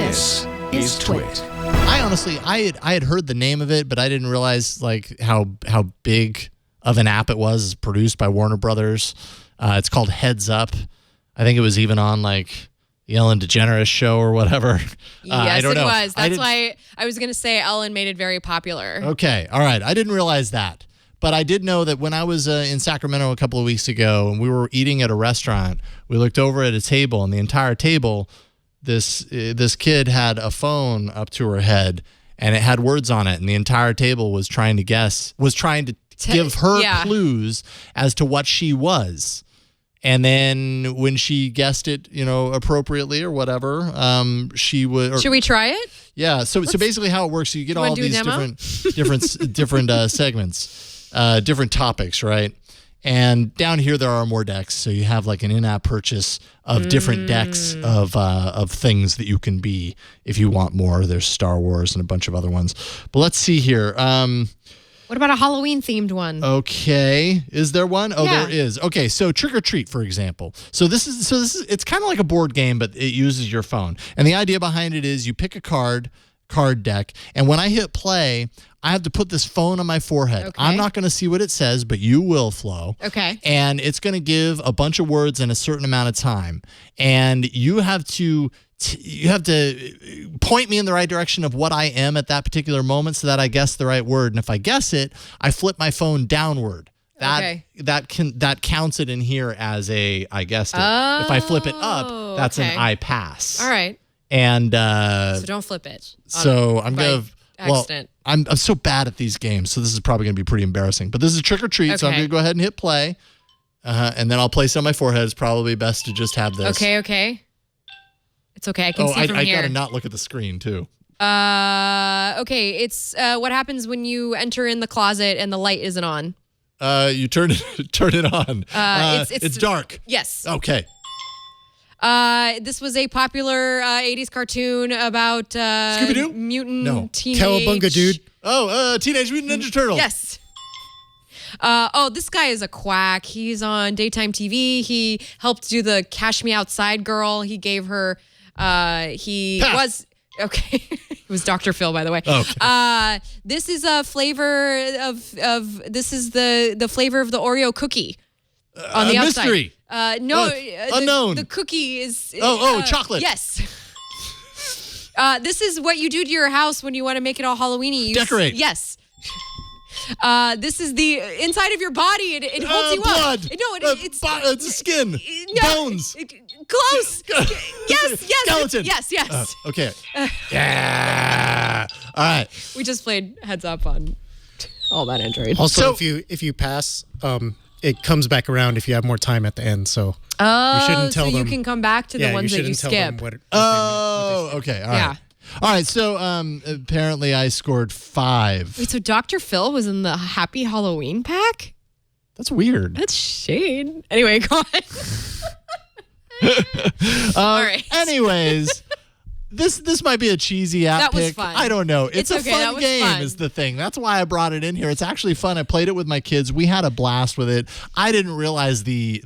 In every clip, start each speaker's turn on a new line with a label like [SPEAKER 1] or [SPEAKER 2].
[SPEAKER 1] This is TWiT.
[SPEAKER 2] I honestly, I had heard the name of it, but I didn't realize like how big of an app it was. It's produced by Warner Brothers. It's called Heads Up. I think it was even on like the Ellen DeGeneres show or whatever.
[SPEAKER 1] Yes,
[SPEAKER 2] I don't know.
[SPEAKER 1] it was. That's why I was going to say Ellen made it very popular.
[SPEAKER 2] Okay, all right. I didn't realize that. But I did know that when I was in Sacramento a couple of weeks ago and we were eating at a restaurant, we looked over at a table, and the entire table, this kid had a phone up to her head, and it had words on it, and the entire table was trying to give her clues as to what she was. And then when she guessed it, appropriately or whatever, she would.
[SPEAKER 1] Should we try it?
[SPEAKER 2] Yeah. So basically, how it works, you get all these different segments, different topics, right? And down here there are more decks, so you have like an in-app purchase of different decks of things that you can be if you want more. There's Star Wars and a bunch of other ones. But let's see here.
[SPEAKER 1] What about a Halloween-themed one?
[SPEAKER 2] Okay. Is there one? Oh,
[SPEAKER 1] yeah.
[SPEAKER 2] There is. Okay, so Trick or Treat, for example. So this is it's kind of like a board game, but it uses your phone. And the idea behind it is you pick a card deck, and when I hit play, I have to put this phone on my forehead. Okay. I'm not going to see what it says, but you will, Flo.
[SPEAKER 1] Okay.
[SPEAKER 2] And it's going to give a bunch of words in a certain amount of time. And you have to point me in the right direction of what I am at that particular moment so that I guess the right word. And if I guess it, I flip my phone downward. That counts it in here as I guessed it.
[SPEAKER 1] Oh,
[SPEAKER 2] if I flip it up, that's an I pass.
[SPEAKER 1] All right.
[SPEAKER 2] And
[SPEAKER 1] so don't flip it.
[SPEAKER 2] So I'm going to
[SPEAKER 1] accident.
[SPEAKER 2] I'm so bad at these games, so this is probably going to be pretty embarrassing. But this is Trick or Treat, so I'm going to go ahead and hit play. And then I'll place it on my forehead. It's probably best to just have this.
[SPEAKER 1] Okay. It's okay. I can see from here.
[SPEAKER 2] I got to not look at the screen, too.
[SPEAKER 1] Okay. It's what happens when you enter in the closet and the light isn't on.
[SPEAKER 2] You turn it on. It's dark.
[SPEAKER 1] Yes.
[SPEAKER 2] Okay.
[SPEAKER 1] This was a popular 80s cartoon about
[SPEAKER 2] Scooby-Doo?
[SPEAKER 1] mutant teenage...
[SPEAKER 3] Cowabunga, dude.
[SPEAKER 2] Oh, Teenage Mutant Ninja Turtles.
[SPEAKER 1] Yes. This guy is a quack. He's on daytime TV. He helped do the Cash Me Outside girl. He gave her... He was Dr. Phil, by the way.
[SPEAKER 2] Okay.
[SPEAKER 1] This is a flavor this is the flavor of the Oreo cookie on the outside.
[SPEAKER 2] Mystery.
[SPEAKER 1] Unknown. The cookie is
[SPEAKER 2] chocolate.
[SPEAKER 1] Yes. This is what you do to your house when you want to make it all Halloweeny.
[SPEAKER 2] Decorate.
[SPEAKER 1] Yes. This is the inside of your body. It holds you
[SPEAKER 2] blood.
[SPEAKER 1] up. No,
[SPEAKER 2] it's skin. Bones.
[SPEAKER 1] Close. Yes.
[SPEAKER 2] Skeleton.
[SPEAKER 1] Yes.
[SPEAKER 2] Okay. Yeah. All right.
[SPEAKER 1] We just played Heads Up on all that Android.
[SPEAKER 3] Also, if you pass, it comes back around if you have more time at the end. So you shouldn't tell them.
[SPEAKER 1] You can come back to the ones that you skip.
[SPEAKER 2] Okay. All right.
[SPEAKER 1] Yeah.
[SPEAKER 2] All right, so apparently I scored 5.
[SPEAKER 1] Wait, so Dr. Phil was in the Happy Halloween pack?
[SPEAKER 2] That's weird.
[SPEAKER 1] That's shade. Anyway, go on. All right.
[SPEAKER 2] Anyways, this might be a cheesy app
[SPEAKER 1] pick. That was
[SPEAKER 2] pick.
[SPEAKER 1] fun.
[SPEAKER 2] I don't know. It's a fun game
[SPEAKER 1] fun.
[SPEAKER 2] is the thing. That's why I brought it in here. It's actually fun. I played it with my kids. We had a blast with it. I didn't realize the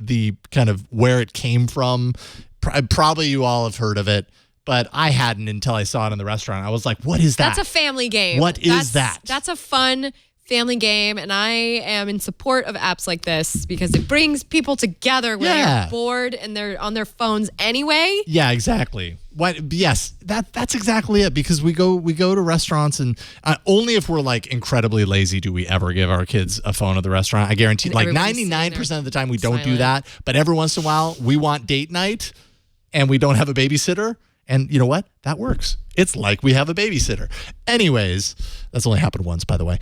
[SPEAKER 2] kind of where it came from. Probably you all have heard of it. But I hadn't until I saw it in the restaurant. I was like, what is that?
[SPEAKER 1] That's a family game.
[SPEAKER 2] What is that?
[SPEAKER 1] That's a fun family game, and I am in support of apps like this because it brings people together when they're bored and they're on their phones anyway.
[SPEAKER 2] Yeah, exactly. Yes, that's exactly it. Because we go to restaurants, and only if we're like incredibly lazy do we ever give our kids a phone at the restaurant. I guarantee, like 99% of the time we don't do that. But every once in a while, we want date night, and we don't have a babysitter. And you know what? That works. It's like we have a babysitter. Anyways, that's only happened once, by the way.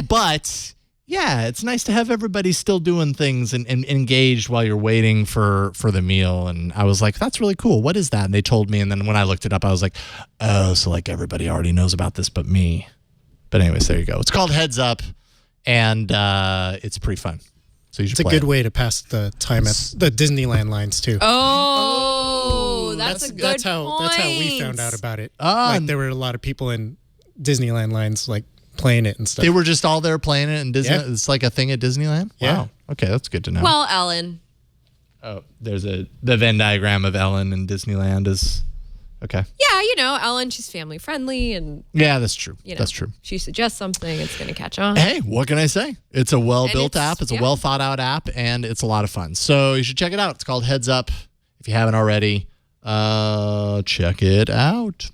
[SPEAKER 2] But yeah, it's nice to have everybody still doing things and engaged while you're waiting for the meal. And I was like, that's really cool. What is that? And they told me. And then when I looked it up, I was like, oh, so like everybody already knows about this but me. But anyways, there you go. It's called Heads Up, and it's pretty fun. So you should play
[SPEAKER 3] a good way to pass the time at the Disneyland lines too.
[SPEAKER 1] Oh, that's a good
[SPEAKER 3] That's how we found out about it. Like there were a lot of people in Disneyland lines like playing it and stuff.
[SPEAKER 2] They were just all there playing it in Disney. Yeah. It's like a thing at Disneyland.
[SPEAKER 3] Yeah.
[SPEAKER 2] Wow. Okay, that's good to know.
[SPEAKER 1] Well, Ellen.
[SPEAKER 2] Oh, there's the Venn diagram of Ellen and Disneyland is Okay.
[SPEAKER 1] Yeah, Ellen, she's family friendly, and
[SPEAKER 2] yeah, that's true. That's true.
[SPEAKER 1] She suggests something, it's going to catch on.
[SPEAKER 2] Hey, what can I say? It's a well-built app. It's a well-thought-out app, and it's a lot of fun. So you should check it out. It's called Heads Up. If you haven't already, check it out.